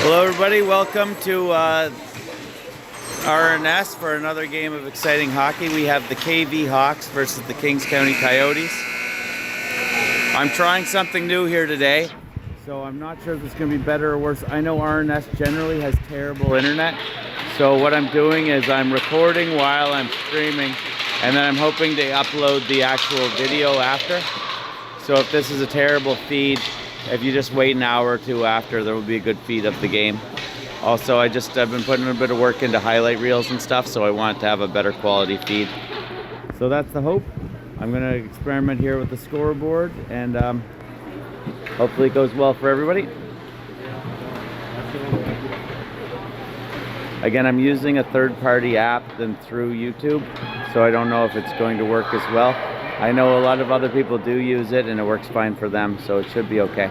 Hello everybody, welcome to RNS for another game of exciting hockey. We have the KV Hawks versus the Kings County Coyotes. I'm trying something new here today, so I'm not sure if it's going to be better or worse. I know RNS generally has terrible internet, so what I'm doing is I'm recording while I'm streaming, and then I'm hoping to upload the actual video after. So if this is a terrible feed, if you just wait an hour or two after, there will be a good feed of the game. Also, I've been putting a bit of work into highlight reels and stuff, so I want to have a better quality feed. So that's the hope. I'm going to experiment here with the scoreboard, and hopefully it goes well for everybody. Again, I'm using a third-party app than through YouTube, so I don't know if it's going to work as well. I know a lot of other people do use it and it works fine for them, so it should be okay.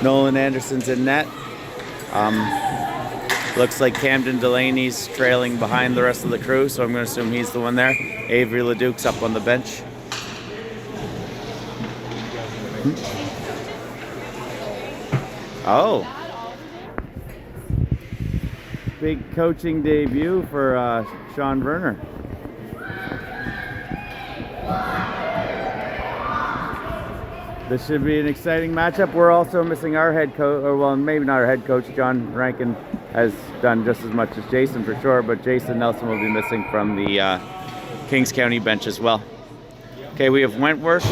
Nolan Anderson's in net. Looks like Camden Delaney's trailing behind the rest of the crew, so I'm going to assume he's the one there. Avery Leduc's up on the bench. Oh. Big coaching debut for Sean Werner. This should be an exciting matchup. We're also missing our head coach, or well, maybe not our head coach. John Rankin has done just as much as Jason for sure, but Jason Nelson will be missing from the Kings County bench as well. Okay, we have Wentworth,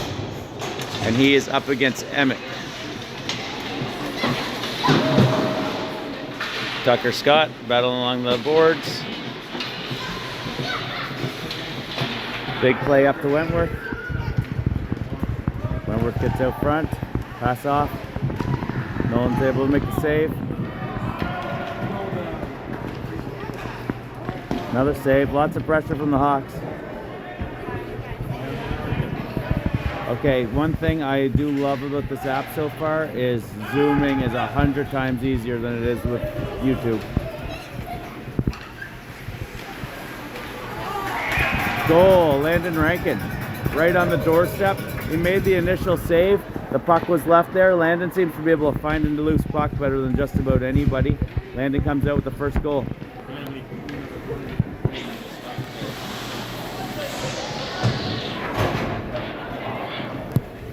and he is up against Emmett. Tucker Scott battling along the boards. Big play up to Wentworth. Wentworth gets out front, pass off. Nolan's able to make the save. Another save, lots of pressure from the Hawks. Okay, one thing I do love about this app so far is zooming is 100 times easier than it is with YouTube. Goal, Landon Rankin, right on the doorstep. He made the initial save. The puck was left there. Landon seems to be able to find a loose puck better than just about anybody. Landon comes out with the first goal.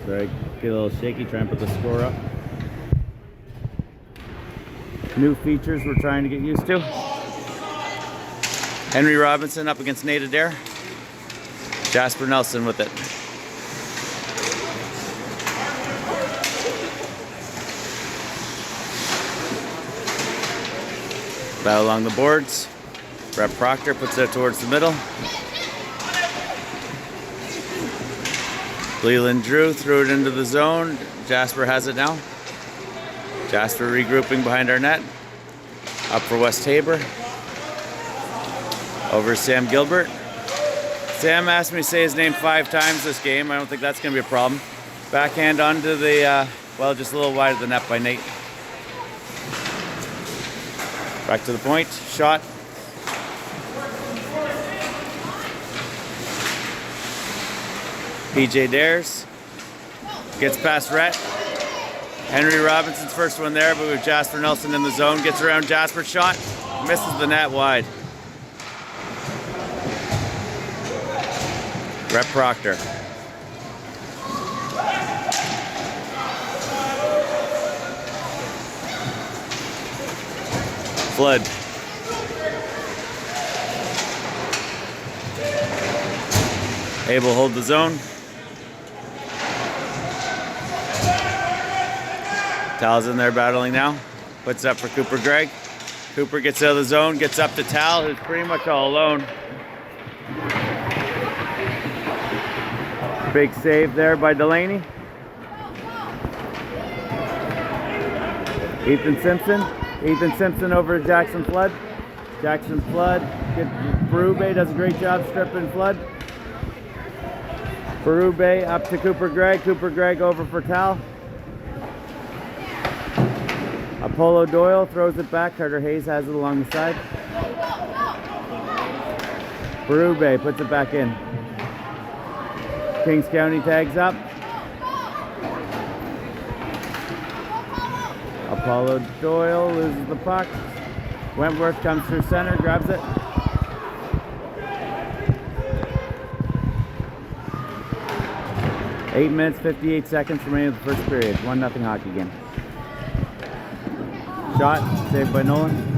Sorry, get a little shaky, try and put the score up. New features we're trying to get used to. Henry Robinson up against Nate Adair. Jasper Nelson with it. Battle along the boards. Brett Proctor puts it towards the middle. Leland Drew threw it into the zone. Jasper has it now. Jasper regrouping behind our net. Up for West Tabor. Over Sam Gilbert. Sam asked me to say his name 5 times this game. I don't think that's going to be a problem. Backhand onto the, well, just a little wide of the net by Nate. Back to the point. Shot. PJ Dares. Gets past Rhett. Henry Robinson's first one there, but with Jasper Nelson in the zone. Gets around Jasper's shot. Misses the net wide. Brett Proctor. Flood. Able to hold the zone. Tal's in there battling now. Puts it up for Cooper Gregg. Cooper gets out of the zone, gets up to Tal, who's pretty much all alone. Big save there by Delaney. Ethan Simpson. Ethan Simpson over to Jackson Flood. Jackson Flood. Berube does a great job stripping Flood. Berube up to Cooper Gregg. Cooper Gregg over for Tal. Apollo Doyle throws it back. Carter Hayes has it along the side. Berube puts it back in. Kings County tags up. Apollo Doyle loses the puck. Wentworth comes through center, grabs it. Eight minutes, 58 seconds remaining of the first period. 1-0 hockey game. Shot, saved by Nolan.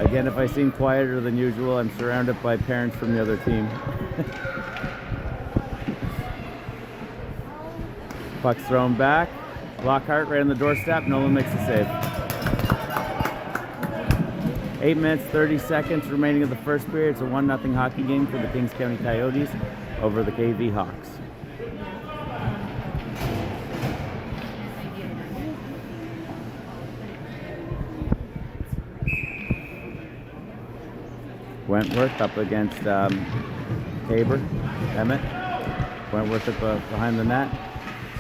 Again, if I seem quieter than usual, I'm surrounded by parents from the other team. Puck's thrown back. Lockhart right on the doorstep. Nolan makes the save. 8 minutes, 30 seconds remaining of the first period. It's a 1-0 hockey game for the Kings County Coyotes over the KV Hawks. Wentworth up against Tabor, Emmett. Wentworth up behind the net.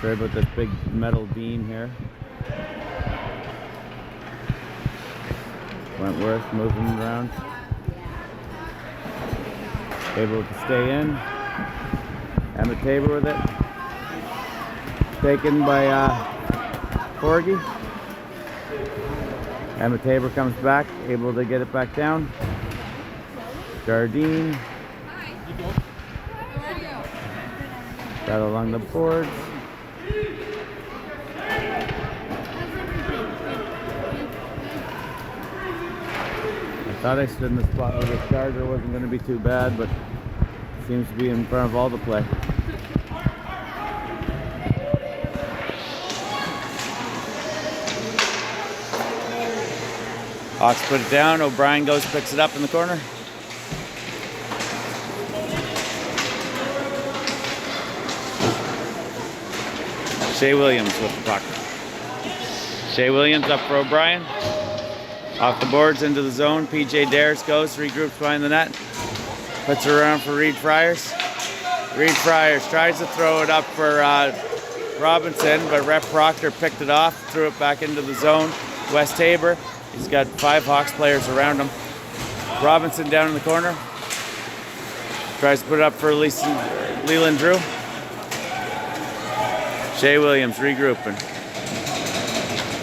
Sorry about this big metal beam here. Wentworth moving around. Able to stay in. Emmett Tabor with it. Taken by Corgi. Emmett Tabor comes back, able to get it back down. Jardine. Got along the boards. I thought I stood in the spot where the starter wasn't going to be too bad, but seems to be in front of all the play. Hawks put it down. O'Brien goes, picks it up in the corner. Shea Williams with the puck. Shea Williams up for O'Brien. Off the boards into the zone. PJ Dares goes, regroups behind the net. Puts it around for Reed Friars. Reed Friars tries to throw it up for Robinson, but Rep Proctor picked it off, threw it back into the zone. West Tabor, he's got 5 Hawks players around him. Robinson down in the corner. Tries to put it up for Leland Drew. Shea Williams regrouping.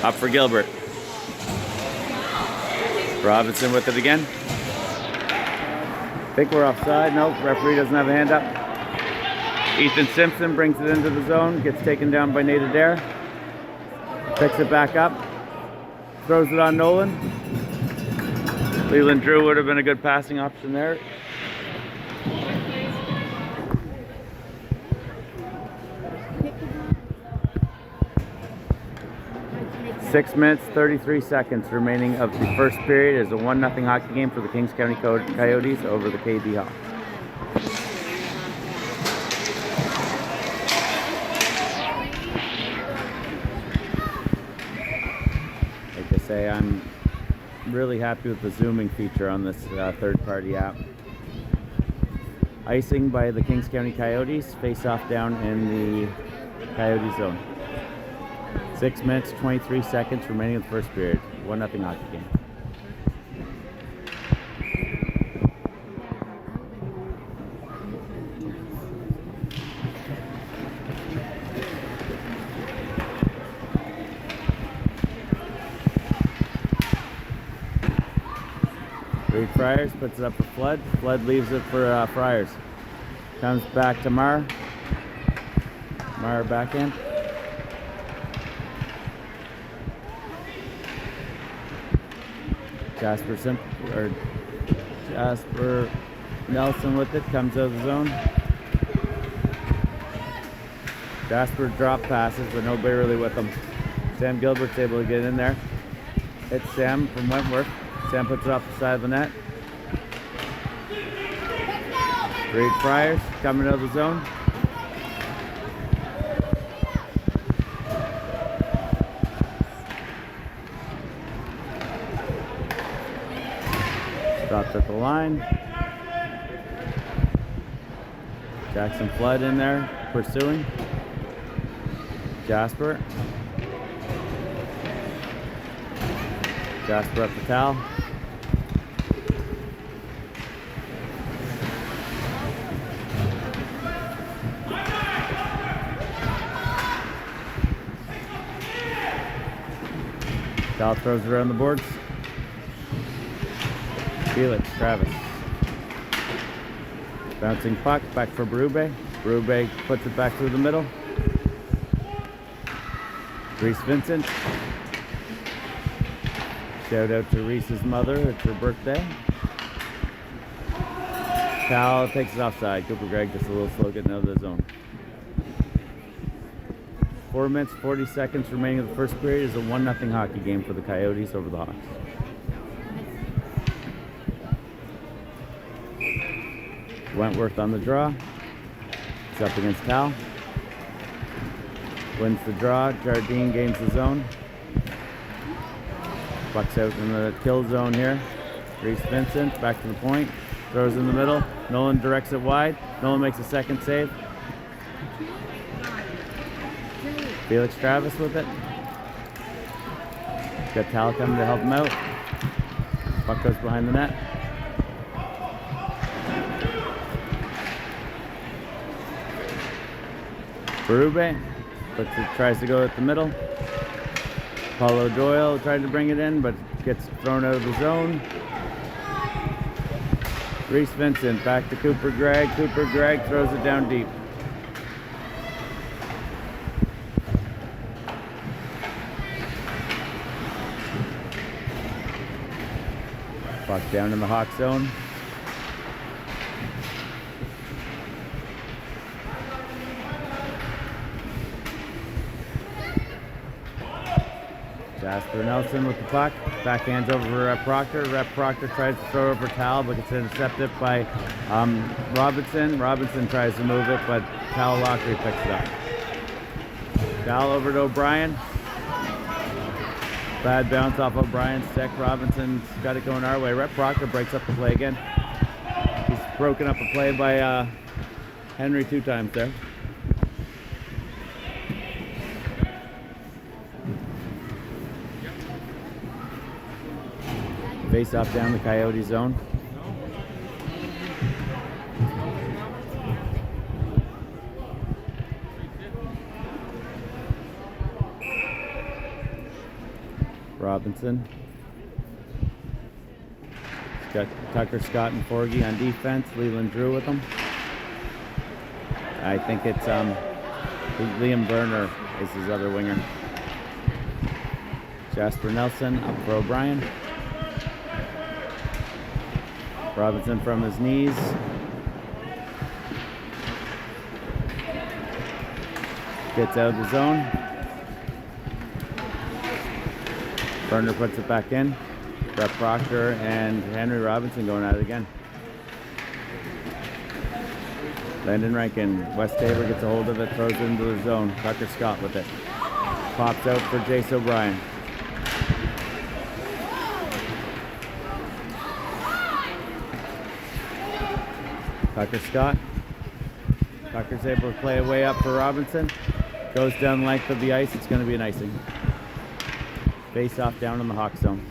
Up for Gilbert. Robinson with it again. I think we're offside. Nope, referee doesn't have a hand up. Ethan Simpson brings it into the zone, gets taken down by Nate Adair. Picks it back up. Throws it on Nolan. Leland Drew would have been a good passing option there. 6 minutes, 33 seconds remaining of the first period is a 1-0 hockey game for the Kings County Coyotes over the KV Hawks. Like I say, I'm really happy with the zooming feature on this third-party app. Icing by the Kings County Coyotes, face-off down in the Coyote zone. 6 minutes, 23 seconds remaining of the first period. 1-0 hockey game. Reed Friars puts it up for Flood. Flood leaves it for Friars. Comes back to Marr. Marr backhand. Jasper Nelson with it, comes out of the zone. Jasper drop passes, but nobody really with him. Sam Gilbert's able to get in there. It's Sam from Wentworth. Sam puts it off the side of the net. Reed Friars coming out of the zone. Drops at the line. Jackson Flood in there, pursuing. Jasper. Jasper up the towel. Cal throws it around the boards. Felix Travis. Bouncing puck, back for Berube. Berube puts it back through the middle. Reese Vincent. Shout out to Reese's mother, it's her birthday. Cal takes it offside. Cooper Gregg just a little slow getting out of the zone. 4 minutes, 40 seconds remaining of the first period. Is a 1-0 hockey game for the Coyotes over the Hawks. Wentworth on the draw. It's up against Cal. Wins the draw. Jardine gains the zone. Bucks out in the kill zone here. Reese Vincent back to the point. Throws in the middle. Nolan directs it wide. Nolan makes a second save. Felix Travis with it. Got Tal coming to help him out. Puck goes behind the net. Berube tries to go at the middle. Paulo Doyle tried to bring it in, but gets thrown out of the zone. Reese Vincent back to Cooper Gregg. Cooper Gregg throws it down deep. Puck down in the Hawk zone. Jasper Nelson with the puck. Backhands over for Rep Proctor. Rep Proctor tries to throw over Tal, but gets intercepted by Robinson. Robinson tries to move it, but Tal Lockery picks it up. Tal over to O'Brien. Bad bounce off O'Brien's stick. Robinson's got it going our way. Rep Proctor breaks up the play again. He's broken up a play by Henry 2 times there. Face off down the Coyote zone. Robinson. He's got Tucker, Scott, and Forgy on defense. Leland Drew with them. I think it's Liam Berner is his other winger. Jasper Nelson up for O'Brien. Robinson from his knees. Gets out of the zone. Berner puts it back in. Brett Proctor and Henry Robinson going at it again. Landon Rankin. West Tabor gets a hold of it, throws it into the zone. Tucker Scott with it. Pops out for Jace O'Brien. Tucker Scott. Tucker's able to play a way up for Robinson. Goes down the length of the ice. It's going to be an icing. Face off down in the Hawk zone.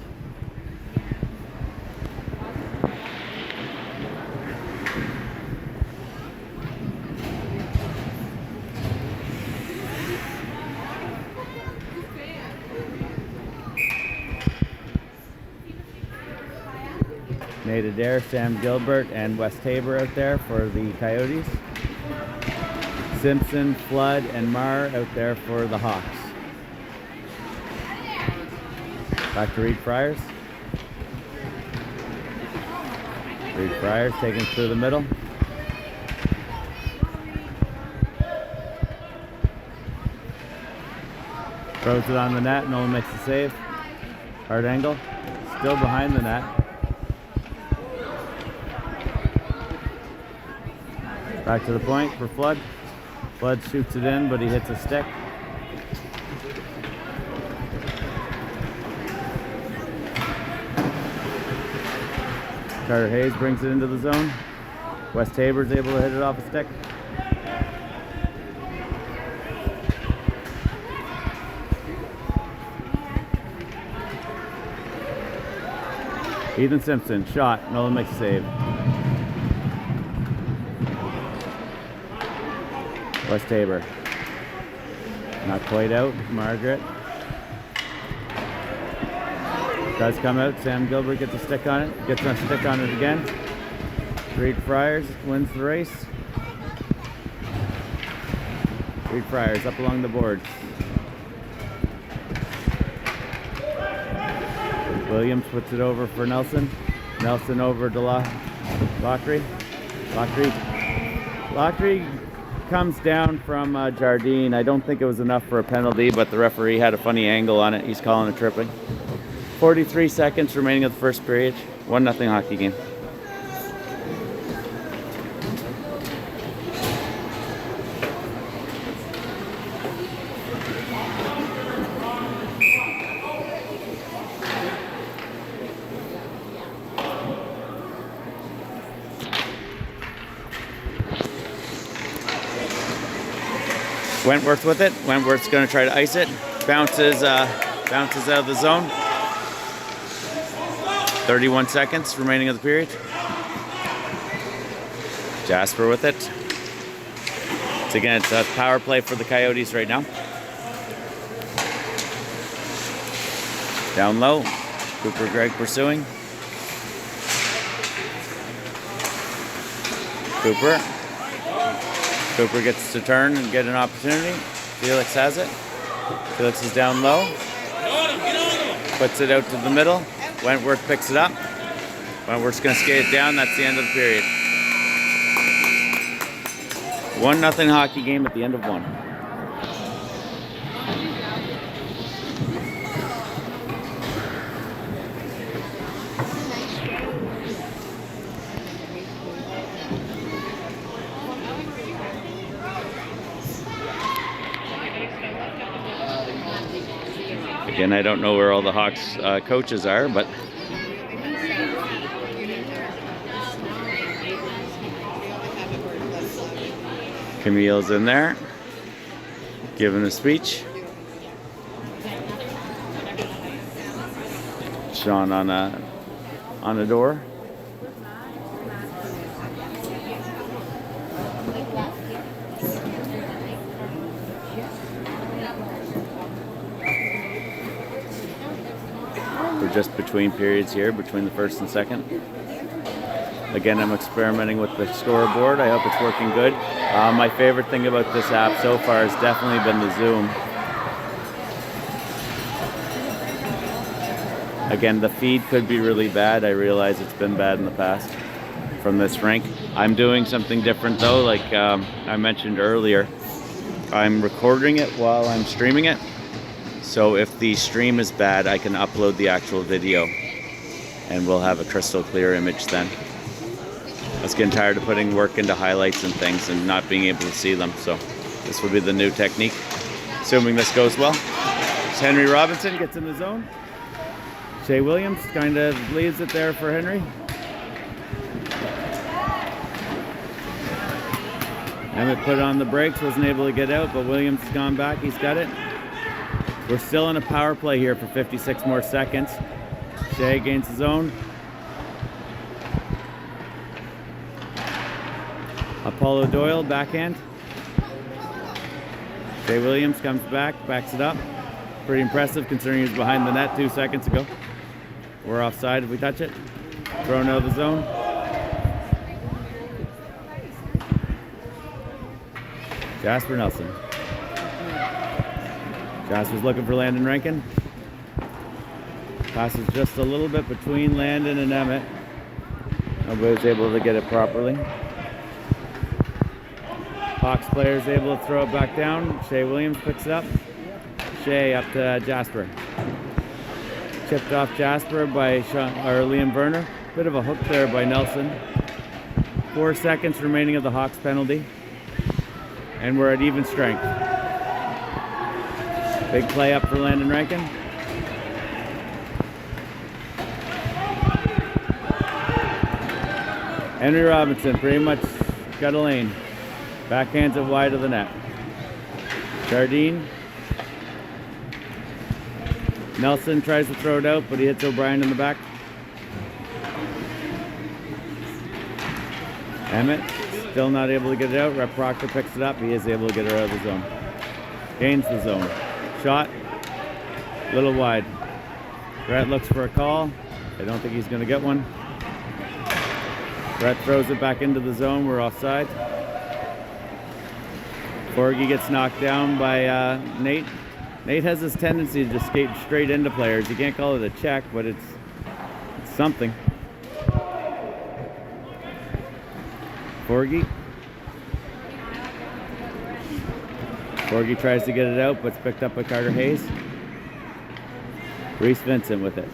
Nate Adair, Sam Gilbert, and West Tabor out there for the Coyotes. Simpson, Flood, and Marr out there for the Hawks. Back to Reed Friars. Reed Friars taking it through the middle. Throws it on the net. No one makes the save. Hard angle. Still behind the net. Back to the point for Flood. Flood shoots it in, but he hits a stick. Carter Hayes brings it into the zone. West Tabor's able to hit it off a stick. Ethan Simpson, shot. Nolan makes a save. West Tabor. Not quite out. Margaret. Does come out. Sam Gilbert gets a stick on it. Gets a stick on it again. Reed Friars wins the race. Reed Friars up along the board. Williams puts it over for Nelson. Nelson over to Lockery. Lockery comes down from Jardine. I don't think it was enough for a penalty, but the referee had a funny angle on it. He's calling it tripping. 43 seconds remaining of the first period. 1-0 hockey game. Wentworth with it. Wentworth's going to try to ice it. Bounces out of the zone. 31 seconds remaining of the period. Jasper with it. It's a power play for the Coyotes right now. Down low. Cooper Gregg pursuing. Cooper gets to turn and get an opportunity. Felix has it. Felix is down low. Puts it out to the middle. Wentworth picks it up. Wentworth's going to skate it down. That's the end of the period. 1-0 hockey game at the end of one. Again, I don't know where all the Hawks coaches are, but Camille's in there, giving a speech. Sean on a door. We're just between periods here, between the first and second. Again, I'm experimenting with the scoreboard. I hope it's working good. My favorite thing about this app so far has definitely been the zoom. Again, the feed could be really bad. I realize it's been bad in the past from this rink. I'm doing something different though, like I mentioned earlier. I'm recording it while I'm streaming it. So if the stream is bad, I can upload the actual video and we'll have a crystal clear image then. I was getting tired of putting work into highlights and things and not being able to see them, so this will be the new technique, assuming this goes well. So Henry Robinson gets in the zone. Shea Williams kind of leaves it there for Henry. Emmett put on the brakes, wasn't able to get out, but Williams has gone back, he's got it. We're still in a power play here for 56 more seconds. Shea gains the zone. Apollo Doyle, backhand. Shea Williams comes back, backs it up. Pretty impressive considering he was behind the net 2 seconds ago. We're offside if we touch it. Thrown out of the zone. Jasper Nelson. Jasper's looking for Landon Rankin. Passes just a little bit between Landon and Emmett. Nobody's able to get it properly. Hawks player is able to throw it back down. Shea Williams picks it up. Shea up to Jasper. Chipped off Jasper by Liam Werner. Bit of a hook there by Nelson. 4 seconds remaining of the Hawks penalty. And we're at even strength. Big play up for Landon Rankin. Henry Robinson pretty much got a lane. Backhands it wide of the net. Jardine. Nelson tries to throw it out, but he hits O'Brien in the back. Emmett still not able to get it out. Rep Proctor picks it up. He is able to get her out of the zone. Gains the zone. Shot. Little wide. Brett looks for a call. I don't think he's going to get one. Brett throws it back into the zone. We're offside. Forgy gets knocked down by Nate. Nate has this tendency to just skate straight into players. You can't call it a check, but it's something. Forgy. Forgy tries to get it out, but it's picked up by Carter Hayes. Reese Vincent with it.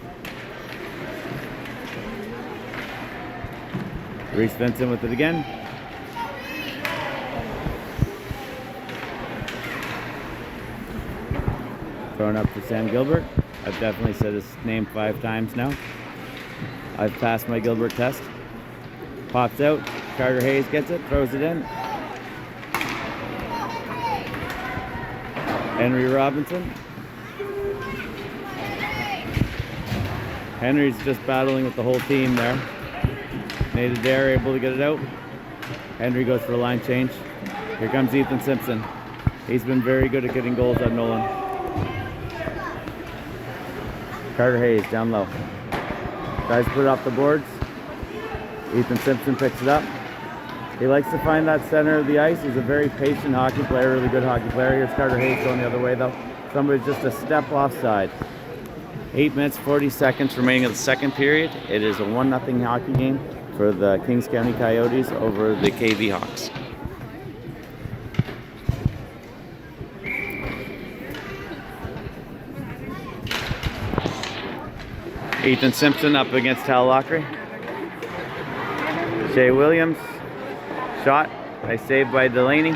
Reese Vincent with it again. Thrown up to Sam Gilbert. I've definitely said his name 5 times now. I've passed my Gilbert test. Pops out. Carter Hayes gets it, throws it in. Henry Robinson. Henry's just battling with the whole team there. Nate Adair able to get it out. Henry goes for a line change. Here comes Ethan Simpson. He's been very good at getting goals on Nolan. Carter Hayes down low. Tries to put it off the boards. Ethan Simpson picks it up. He likes to find that center of the ice. He's a very patient hockey player, really good hockey player. Here's Carter Hayes going the other way though. Somebody's just a step offside. 8 minutes, 40 seconds remaining of the second period. It is a 1-0 hockey game for the Kings County Coyotes over the KV Hawks. Ethan Simpson up against Tal Lockery. Shea Williams. Shot. Nice save by Delaney.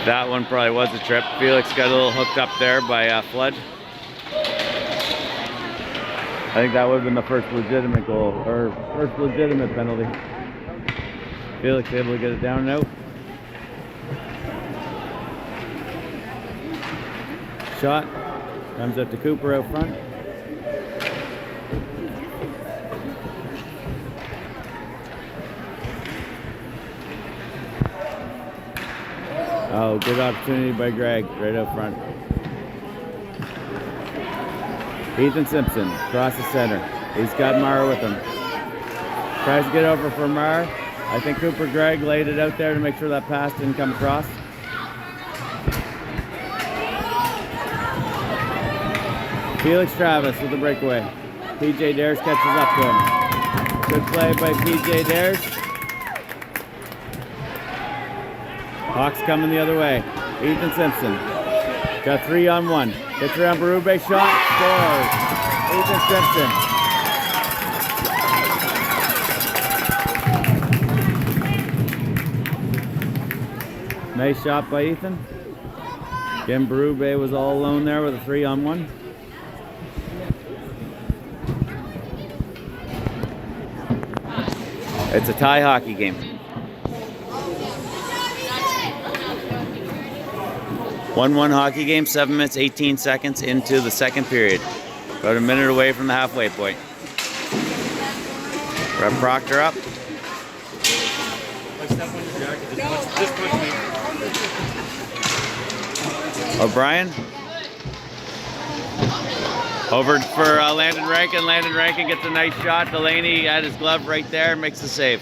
That one probably was a trip. Felix got a little hooked up there by Flood. I think that would have been the first legitimate goal, or first legitimate penalty. Felix able to get it down and out. Shot. Comes up to Cooper out front. Oh, good opportunity by Greg right up front. Ethan Simpson across the center. He's got Mara with him. Tries to get over for Mara. I think Cooper Gregg laid it out there to make sure that pass didn't come across. Felix Travis with the breakaway. PJ Dares catches up to him. Good play by PJ Dares. Hawks coming the other way. Ethan Simpson. Got 3-on-1. Gets around Berube. Shot. Scores. Ethan Simpson. Nice shot by Ethan. Again, Berube was all alone there with a 3-on-1. It's a tie hockey game. 1-1 hockey game, 7 minutes, 18 seconds into the second period. About a minute away from the halfway point. Rep Proctor up. O'Brien. Over for Landon Rankin. Landon Rankin gets a nice shot. Delaney had his glove right there, makes the save.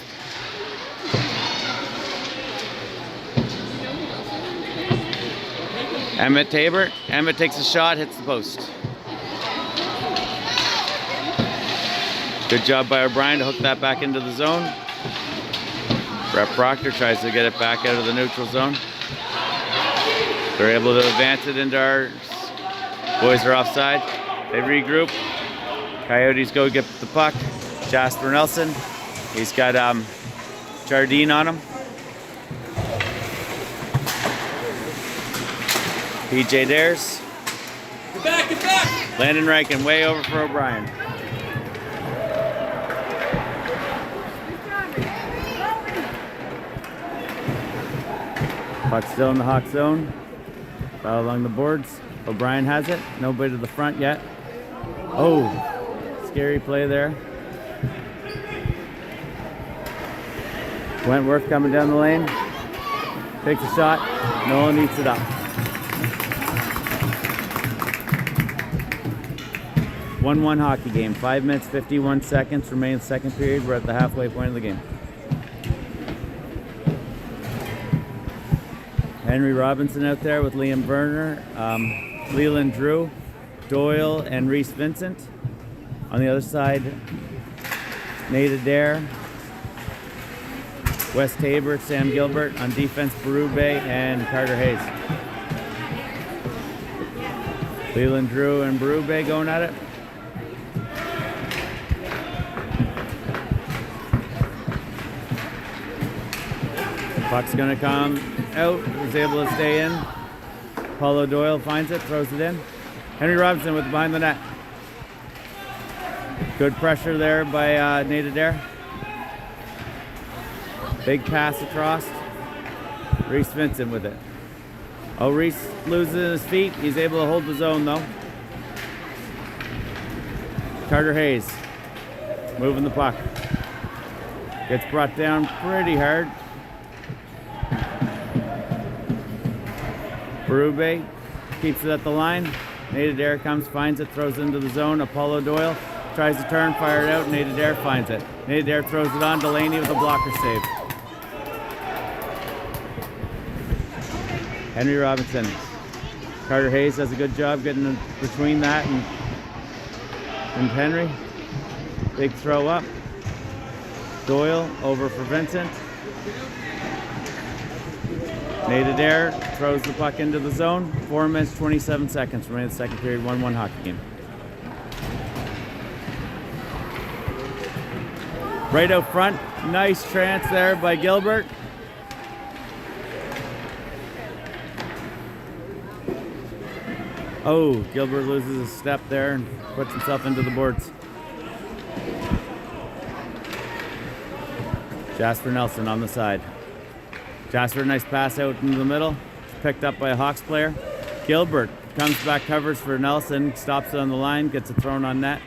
Emmett Tabor. Emmett takes a shot, hits the post. Good job by O'Brien to hook that back into the zone. Rep Proctor tries to get it back out of the neutral zone. They're able to advance it into our boys are offside. They regroup. Coyotes go get the puck. Jasper Nelson. He's got Jardine on him. PJ Dares. Get back, get back! Landon Rankin way over for O'Brien. Puck still in the Hawk zone. Foul along the boards. O'Brien has it. Nobody to the front yet. Oh, scary play there. Wentworth coming down the lane. Takes a shot. Nolan eats it up. One hockey game. 5 minutes, 51 seconds remain in the second period. We're at the halfway point of the game. Henry Robinson out there with Liam Berner, Leland Drew, Doyle, and Reese Vincent. On the other side, Nate Adair, Wes Tabor, Sam Gilbert. On defense, Berube and Carter Hayes. Leland Drew and Berube going at it. Puck's gonna come out, was able to stay in. Paulo Doyle finds it, throws it in. Henry Robinson with behind the net. Good pressure there by Nate Adair. Big pass across. Reese Vincent with it. Oh, Reese loses his feet. He's able to hold the zone though. Carter Hayes moving the puck. Gets brought down pretty hard. Berube keeps it at the line. Nate Adair comes, finds it, throws it into the zone. Apollo Doyle tries to turn, fire it out. Nate Adair finds it. Nate Adair throws it on. Delaney with a blocker save. Henry Robinson. Carter Hayes does a good job getting in between that and Henry. Big throw up. Doyle over for Vincent. Nate Adair throws the puck into the zone. 4 minutes, 27 seconds remaining in the second period. 1-1 hockey game. Right out front, nice chance there by Gilbert. Oh, Gilbert loses a step there and puts himself into the boards. Jasper Nelson on the side. Jasper, nice pass out into the middle. Picked up by a Hawks player. Gilbert comes back, covers for Nelson, stops it on the line, gets it thrown on net.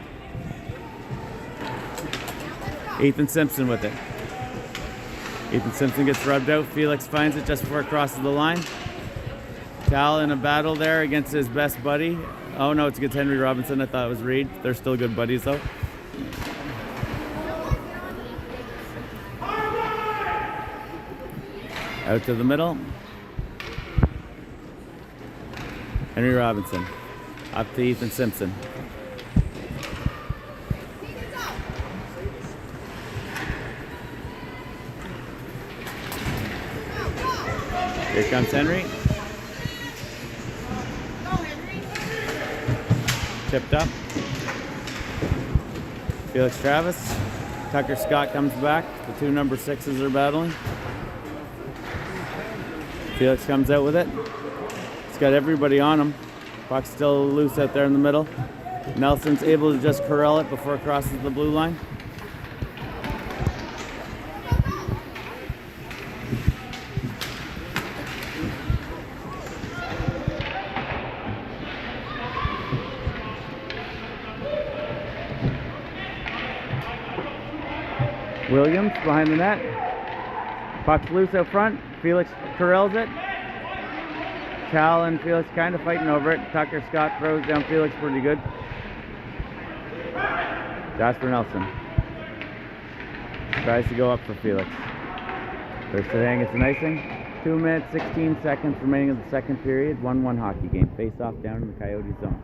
Ethan Simpson with it. Ethan Simpson gets rubbed out. Felix finds it just before it crosses the line. Cal in a battle there against his best buddy. Oh no, it's against Henry Robinson. I thought it was Reed. They're still good buddies though. Out to the middle. Henry Robinson. Up to Ethan Simpson. Here comes Henry. Tipped up. Felix Travis. Tucker Scott comes back. The two number 6s are battling. Felix comes out with it. He's got everybody on him. Puck's still loose out there in the middle. Nelson's able to just corral it before it crosses the blue line. Williams behind the net. Puck's loose out front. Felix corrals it. Cal and Felix kind of fighting over it. Tucker Scott throws down Felix pretty good. Jasper Nelson tries to go up for Felix. First to hang, it's an icing. 2 minutes, 16 seconds remaining in the second period. 1-1 hockey game. Face off down in the Coyotes zone.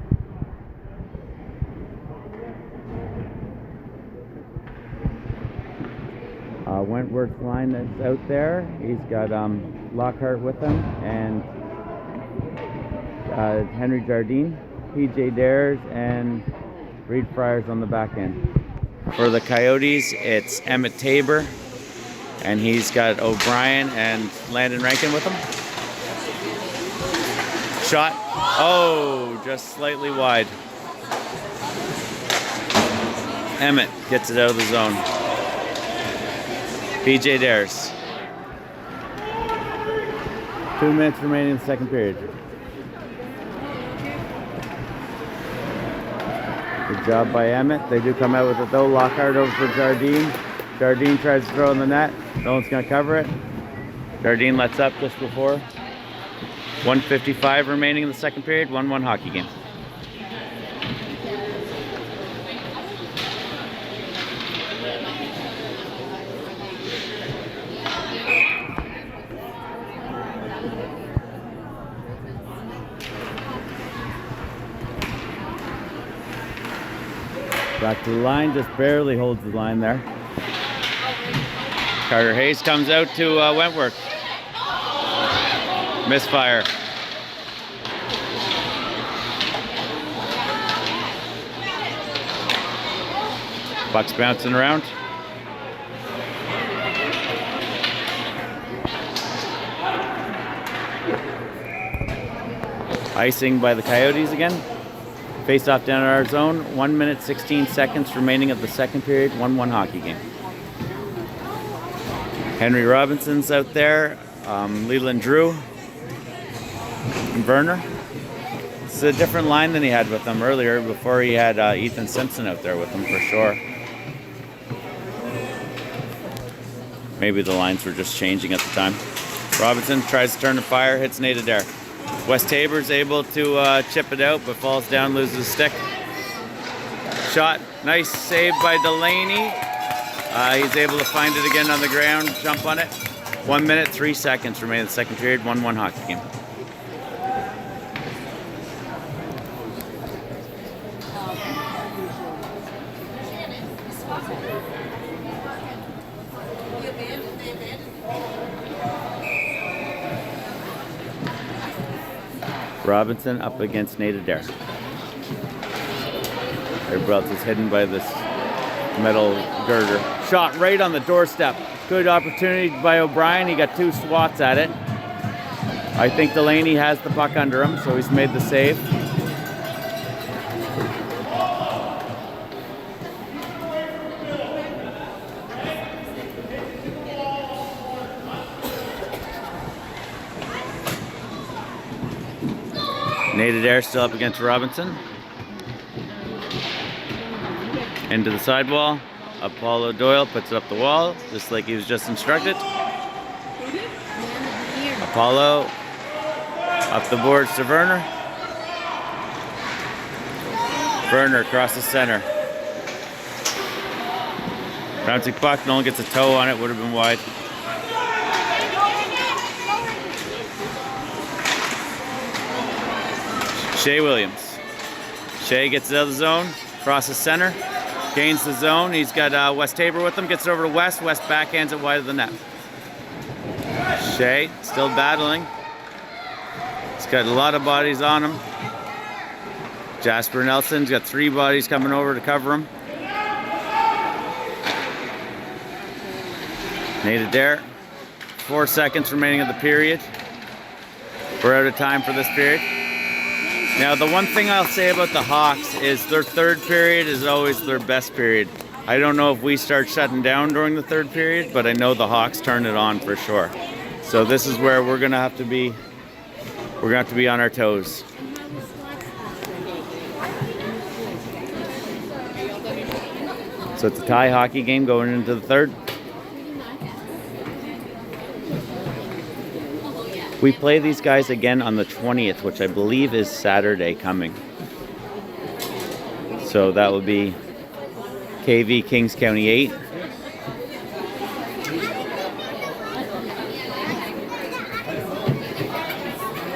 Wentworth's line that's out there. He's got Lockhart with him and Henry Jardine, PJ Dares, and Reed Friars on the back end. For the Coyotes, it's Emmett Tabor, and he's got O'Brien and Landon Rankin with him. Shot. Oh, just slightly wide. Emmett gets it out of the zone. PJ Dares. 2 minutes remaining in the second period. Good job by Emmett. They do come out with it though. Lockhart over for Jardine. Jardine tries to throw in the net. No one's going to cover it. Jardine lets up just before. 1:55 remaining in the second period. 1-1 hockey game. Back to the line, just barely holds the line there. Carter Hayes comes out to Wentworth. Misfire. Puck's bouncing around. Icing by the Coyotes again. Face off down in our zone. 1 minute 16 seconds remaining of the second period. 1-1 hockey game. Henry Robinson's out there. Leland Drew. And Werner. It's a different line than he had with him earlier before he had Ethan Simpson out there with him for sure. Maybe the lines were just changing at the time. Robinson tries to turn the fire, hits Nate Adair. West Tabor's able to chip it out, but falls down, loses his stick. Shot, nice save by Delaney. He's able to find it again on the ground, jump on it. 1 minute, 3 seconds remain in the second period, 1-1 hockey game. Robinson up against Nate Adair. Everybody else is hidden by this metal girder. Shot right on the doorstep. Good opportunity by O'Brien. He got 2 swats at it. I think Delaney has the puck under him, so he's made the save. Nate Adair still up against Robinson. Into the sidewall. Apollo Doyle puts it up the wall, just like he was just instructed. Apollo up the boards to Werner. Werner across the center. Bouncing puck, Nolan gets a toe on it, would have been wide. Shea Williams. Shea gets it out of the zone, crosses center, gains the zone. He's got West Tabor with him, gets it over to West. West backhands it wide of the net. Shea still battling. He's got a lot of bodies on him. Jasper Nelson's got 3 bodies coming over to cover him. Nate Adair. 4 seconds remaining of the period. We're out of time for this period. Now, the one thing I'll say about the Hawks is their third period is always their best period. I don't know if we start shutting down during the third period, but I know the Hawks turn it on for sure. So this is where we're gonna have to be on our toes. So it's a tie hockey game going into the third. We play these guys again on the 20th, which I believe is Saturday coming. So that will be KV Kings County 8.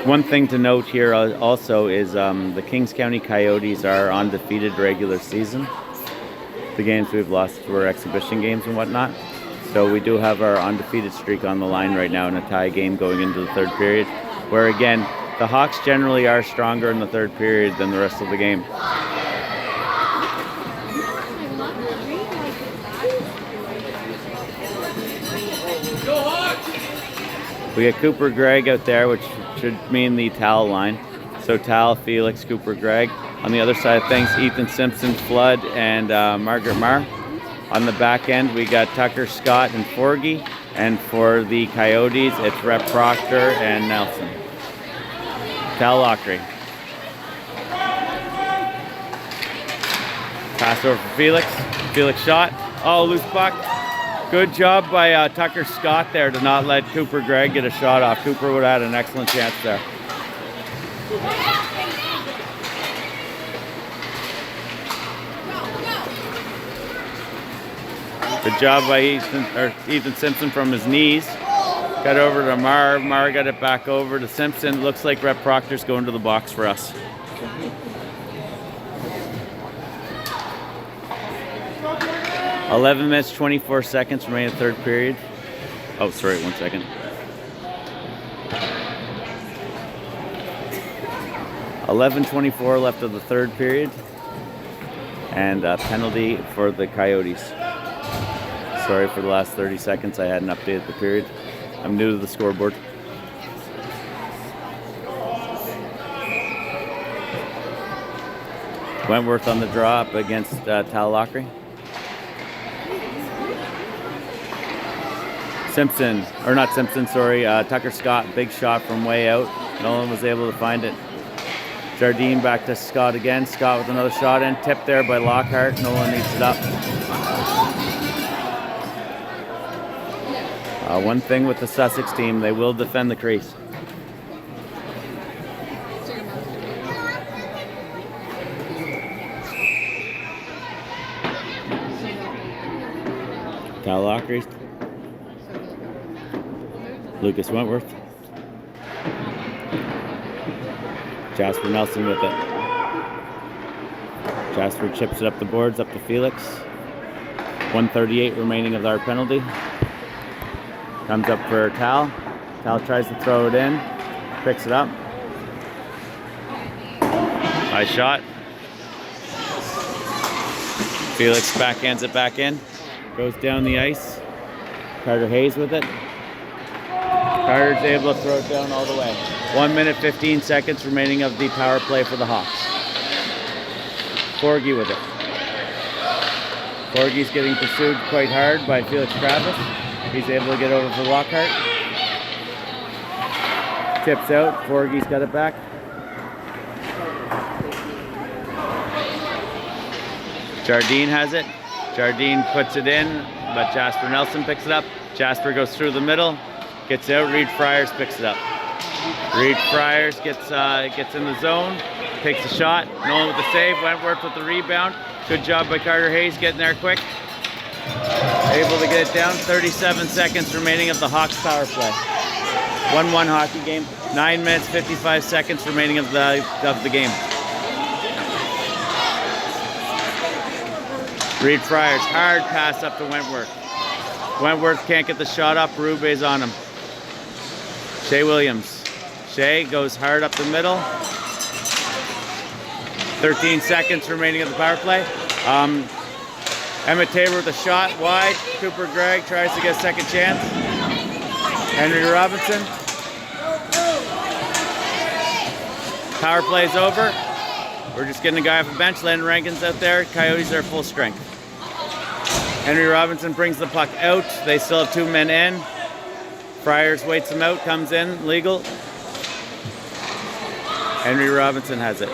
One thing to note here also is the Kings County Coyotes are undefeated regular season. The games we've lost were exhibition games and whatnot. So we do have our undefeated streak on the line right now in a tie game going into the third period, where again, the Hawks generally are stronger in the third period than the rest of the game. We get Cooper Gregg out there, which should mean the Tal line. So Tal, Felix, Cooper Gregg. On the other side of things, Ethan Simpson, Flood, and Margaret Marr. On the back end, we got Tucker, Scott, and Forgy. And for the Coyotes, it's Rep Proctor and Nelson. Tal Lockery. Pass over for Felix. Felix shot. Oh, loose puck. Good job by Tucker Scott there to not let Cooper Gregg get a shot off. Cooper would have had an excellent chance there. Good job by Ethan Simpson from his knees. Got over to Marv. Marv got it back over to Simpson. Looks like Rhett Proctor's going to the box for us. "11 minutes, 24 seconds remaining in the third period." Oh, sorry, 1 second. 11:24 left of the third period. And a penalty for the Coyotes. Sorry for the last 30 seconds. I hadn't updated the period. I'm new to the scoreboard. Wentworth on the draw up against Talalacri. Simpson, or not Simpson, sorry, Tucker Scott, big shot from way out. Nolan was able to find it. Jardine back to Scott again. Scott with another shot in, tipped there by Lockhart. Nolan eats it up. One thing with the Sussex team, they will defend the crease. Talalacri. Lucas Wentworth. Jasper Nelson with it. Jasper chips it up the boards, up to Felix. 1:38 remaining of our penalty. Comes up for Tal. Tal tries to throw it in. Picks it up. Nice shot. Felix backhands it back in. Goes down the ice. Carter Hayes with it. Carter's able to throw it down all the way. 1 minute, 15 seconds remaining of the power play for the Hawks. Forgy with it. Forgy's getting pursued quite hard by Felix Travis. He's able to get over for Lockhart. Tips out. Forgy's got it back. Jardine has it. Jardine puts it in, but Jasper Nelson picks it up. Jasper goes through the middle, gets out. Reed Friars picks it up. Reed Friars gets in the zone, takes a shot. Nolan with the save. Wentworth with the rebound. Good job by Carter Hayes getting there quick. Able to get it down. 37 seconds remaining of the Hawks power play. 1-1 hockey game. 9 minutes, 55 seconds remaining of the game. Reed Friars, hard pass up to Wentworth. Wentworth can't get the shot up. Rube's on him. Shea Williams. Shea goes hard up the middle. 13 seconds remaining of the power play. Emmett Tabor with a shot wide. Cooper Gregg tries to get a second chance. Henry Robinson. Power play's over. We're just getting a guy off the bench. Landon Rankin's out there. Coyotes are full strength. Henry Robinson brings the puck out. They still have 2 men in. Friars waits him out, comes in, legal. Henry Robinson has it.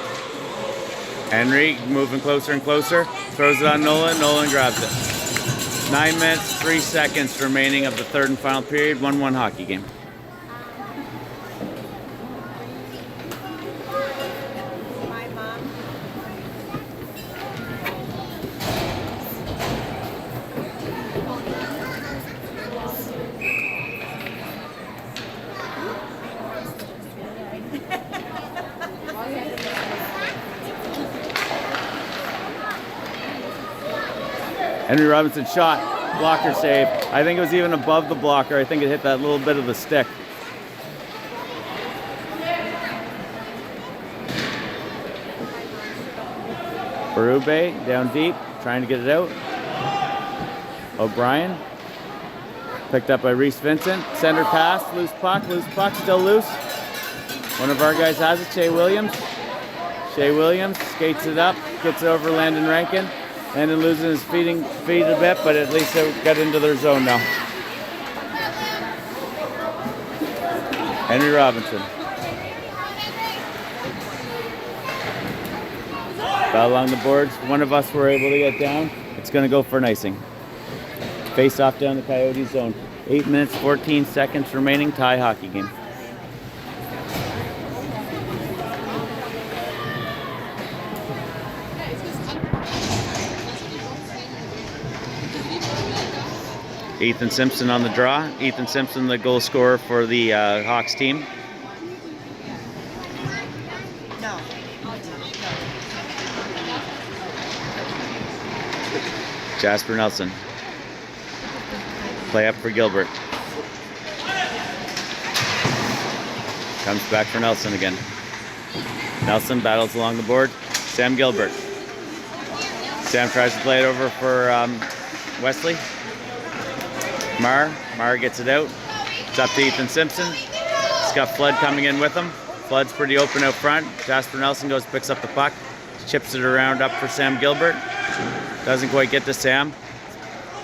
Henry moving closer and closer. Throws it on Nolan. Nolan grabs it. 9 minutes, 3 seconds remaining of the third and final period. 1-1 hockey game. Henry Robinson shot, blocker save. I think it was even above the blocker. I think it hit that little bit of the stick. Berube down deep, trying to get it out. O'Brien, picked up by Reese Vincent. Center pass, loose puck, still loose. One of our guys has it, Shea Williams. Shea Williams skates it up, gets it over Landon Rankin. Landon losing his feet a bit, but at least they got into their zone now. Henry Robinson. Foul along the boards. One of us were able to get down. It's going to go for an icing. Face off down the Coyote zone. 8 minutes, 14 seconds remaining. Tie hockey game. Ethan Simpson on the draw. Ethan Simpson, the goal scorer for the Hawks team. No. Jasper Nelson. Play up for Gilbert. Comes back for Nelson again. Nelson battles along the board. Sam Gilbert. Sam tries to play it over for Wesley. Mar gets it out. It's up to Ethan Simpson. He's got Flood coming in with him. Flood's pretty open out front. Jasper Nelson goes, picks up the puck, chips it around up for Sam Gilbert. Doesn't quite get to Sam.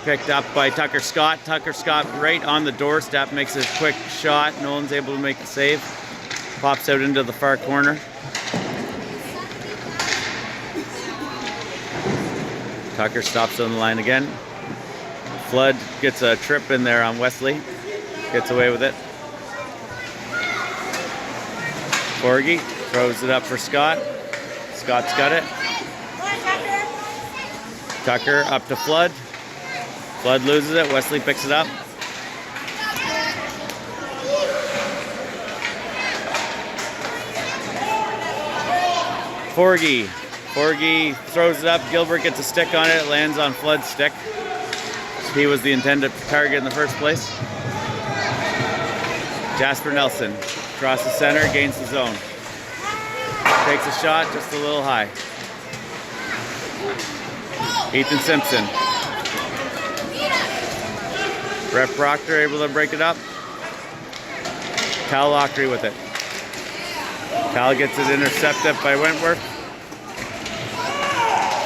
Picked up by Tucker Scott. Tucker Scott right on the doorstep, makes a quick shot. Nolan's able to make the save. Pops out into the far corner. Tucker stops on the line again. Flood gets a trip in there on Wesley. Gets away with it. Forgy throws it up for Scott. Scott's got it. Tucker up to Flood. Flood loses it. Wesley picks it up. Forgy throws it up. Gilbert gets a stick on it. It lands on Flood's stick. He was the intended target in the first place. Jasper Nelson crosses center, gains the zone. Takes a shot just a little high. Ethan Simpson. Brett Proctor able to break it up. Cal Lockery with it. Cal gets it intercepted by Wentworth.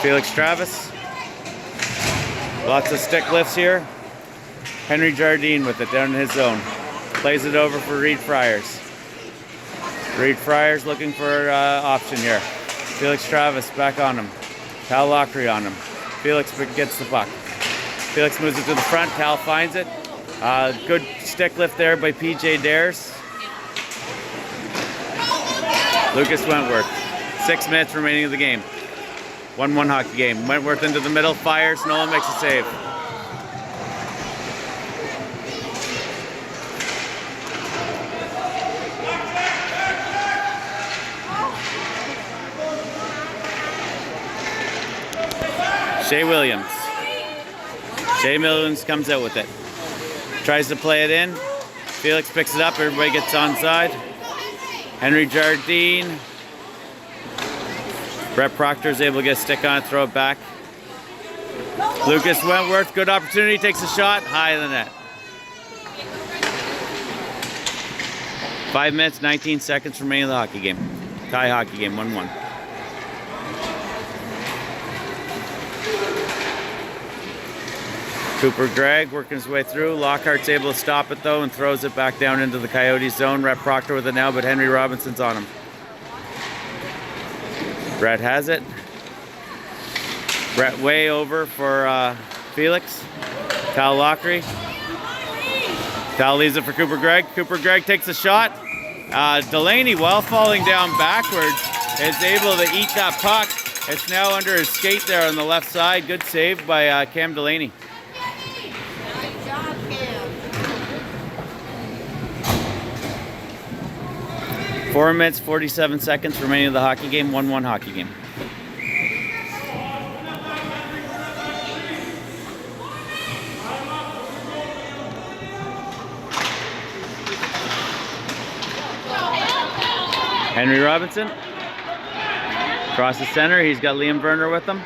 Felix Travis. Lots of stick lifts here. Henry Jardine with it down in his zone. Plays it over for Reed Friars. Reed Friars looking for option here. Felix Travis back on him. Cal Lockery on him. Felix gets the puck. Felix moves it to the front. Cal finds it. Good stick lift there by PJ Dares. Lucas Wentworth. 6 minutes remaining of the game. 1-1 hockey game. Wentworth into the middle, fires, Nolan makes a save. Shea Williams. Shea Williams comes out with it. Tries to play it in. Felix picks it up, everybody gets onside. Henry Jardine. Brett Proctor is able to get a stick on it, throw it back. Lucas Wentworth, good opportunity, takes a shot, high of the net. 5 minutes, 19 seconds remaining of the hockey game. Tie hockey game, 1-1. Cooper Gregg working his way through. Lockhart's able to stop it though and throws it back down into the Coyotes zone. Brett Proctor with it now, but Henry Robinson's on him. Brett has it. Brett way over for Felix. Cal Lockery. Cal leaves it for Cooper Gregg. Cooper Gregg takes a shot. Delaney, while falling down backwards, is able to eat that puck. It's now under his skate there on the left side. Good save by Cam Delaney. Nice job, Cam. 4 minutes, 47 seconds remaining of the hockey game. 1-1 hockey game. Henry Robinson. Crosses center. He's got Liam Werner with him.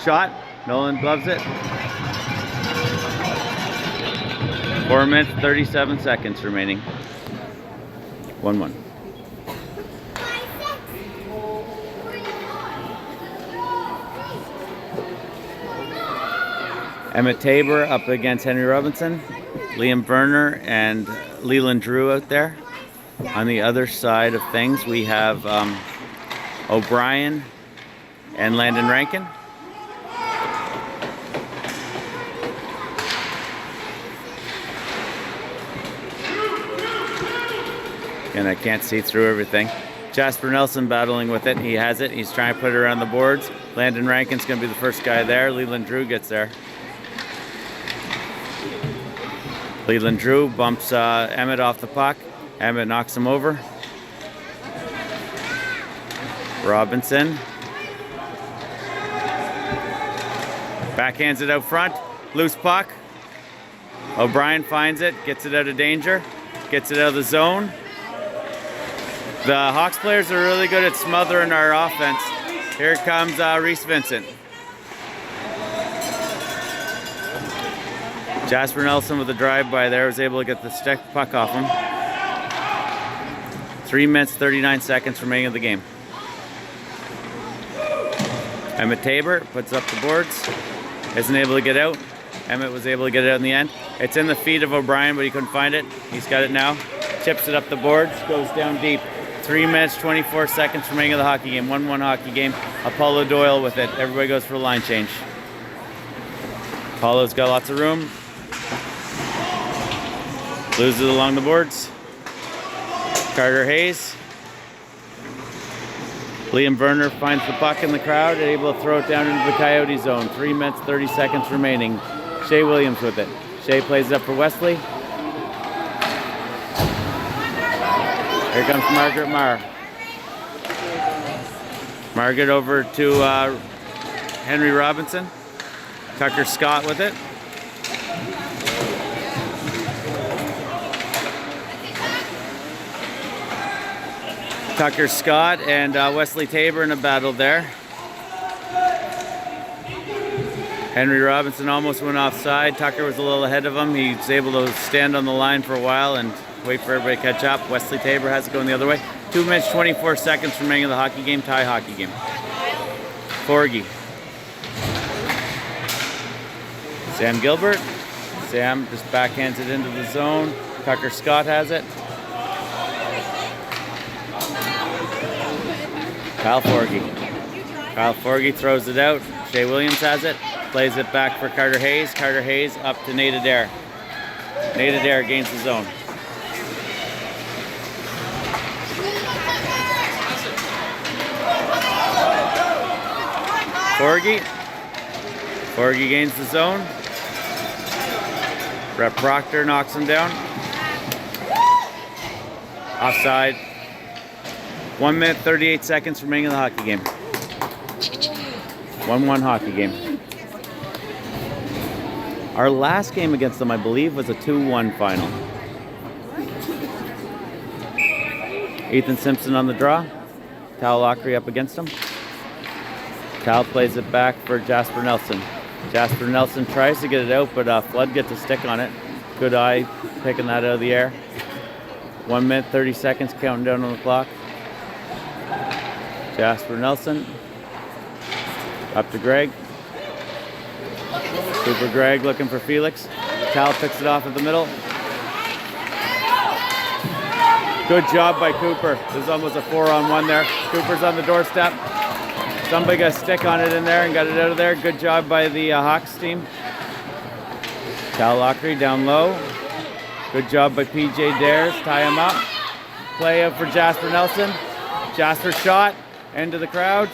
Shot. Nolan gloves it. 4 minutes, 37 seconds remaining. 1-1. Emmett Tabor up against Henry Robinson. Liam Werner and Leland Drew out there. On the other side of things, we have O'Brien and Landon Rankin. And I can't see through everything. Jasper Nelson battling with it. He has it. He's trying to put it around the boards. Landon Rankin's going to be the first guy there. Leland Drew gets there. Leland Drew bumps Emmett off the puck. Emmett knocks him over. Robinson. Backhands it out front. Loose puck. O'Brien finds it. Gets it out of danger. Gets it out of the zone. The Hawks players are really good at smothering our offense. Here comes Reese Vincent. Jasper Nelson with a drive-by there was able to get the stick puck off him. 3 minutes, 39 seconds remaining of the game. Emmett Tabor puts up the boards. Isn't able to get out. Emmett was able to get it out in the end. It's in the feet of O'Brien, but he couldn't find it. He's got it now. Chips it up the boards, goes down deep. 3 minutes, 24 seconds remaining of the hockey game. 1-1 hockey game. Apollo Doyle with it. Everybody goes for a line change. Apollo's got lots of room. Loses it along the boards. Carter Hayes. Liam Werner finds the puck in the crowd and able to throw it down into the Coyote zone. 3 minutes, 30 seconds remaining. Shea Williams with it. Shea plays it up for Wesley. Here comes Margaret Marr. Margaret over to Henry Robinson. Tucker Scott with it. Tucker Scott and Wesley Tabor in a battle there. Henry Robinson almost went offside. Tucker was a little ahead of him. He was able to stand on the line for a while and wait for everybody to catch up. Wesley Tabor has it going the other way. 2 minutes, 24 seconds remaining of the hockey game. Tie hockey game. Forgy. Sam Gilbert. Sam just backhands it into the zone. Tucker Scott has it. Kyle Forgy. Kyle Forgy throws it out. Shea Williams has it. Plays it back for Carter Hayes. Carter Hayes up to Nate Adair. Nate Adair gains the zone. Forgy. Forgy gains the zone. Rep Proctor knocks him down. Offside. 1 minute, 38 seconds remaining in the hockey game. 1-1 hockey game. Our last game against them, I believe, was a 2-1 final. Ethan Simpson on the draw. Tal Lockery up against him. Tal plays it back for Jasper Nelson. Jasper Nelson tries to get it out, but Flood gets a stick on it. Good eye picking that out of the air. 1 minute, 30 seconds counting down on the clock. Jasper Nelson. Up to Greg. Cooper Greg looking for Felix. Tal picks it off at the middle. Good job by Cooper. There's almost a 4-on-1 there. Cooper's on the doorstep. Somebody got a stick on it in there and got it out of there. Good job by the Hawks team. Tal Lockery down low. Good job by PJ Dares. Tie him up. Play out for Jasper Nelson. Jasper shot. End of the crowd.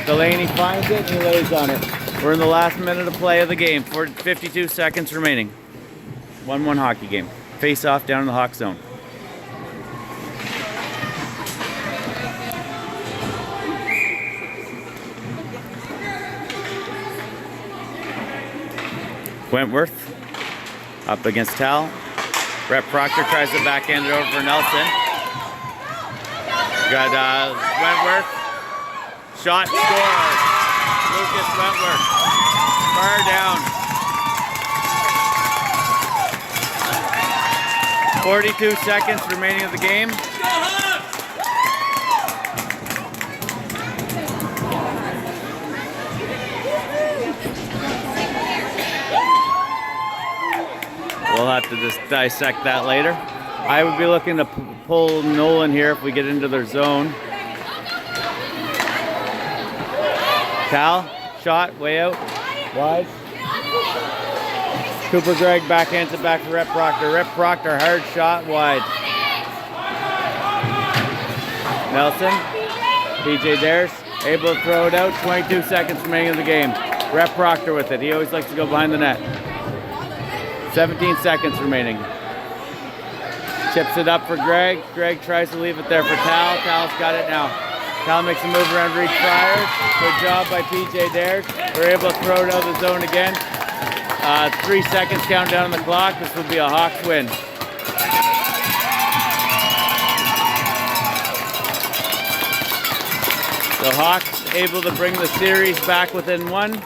Delaney finds it and he lays on it. We're in the last minute of play of the game. 52 seconds remaining. 1-1 hockey game. Face off down in the Hawk zone. Wentworth up against Tal. Rep Proctor tries to backhand it over for Nelson. Got Wentworth. Shot, score. Lucas Wentworth. Far down. 42 seconds remaining of the game. We'll have to just dissect that later. I would be looking to pull Nolan here if we get into their zone. Cal, shot, way out, wide. Cooper Gregg backhands it back to Rep Proctor. Rep Proctor, hard shot, wide. Nelson. PJ Dares able to throw it out. 22 seconds remaining in the game. Rep Proctor with it. He always likes to go behind the net. 17 seconds remaining. Chips it up for Greg. Greg tries to leave it there for Tal. Tal's got it now. Tal makes a move around Reed Friars. Good job by PJ Dares. We're able to throw it out of the zone again. 3 seconds countdown on the clock. This will be a Hawks win. The Hawks able to bring the series back within one.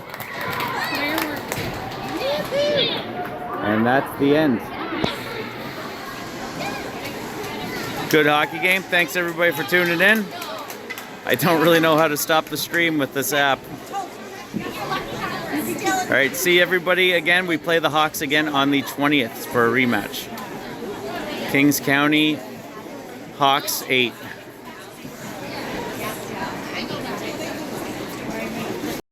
And that's the end. Good hockey game. Thanks everybody for tuning in. I don't really know how to stop the stream with this app. All right, see everybody again. We play the Hawks again on the 20th for a rematch. Kings County Hawks 8.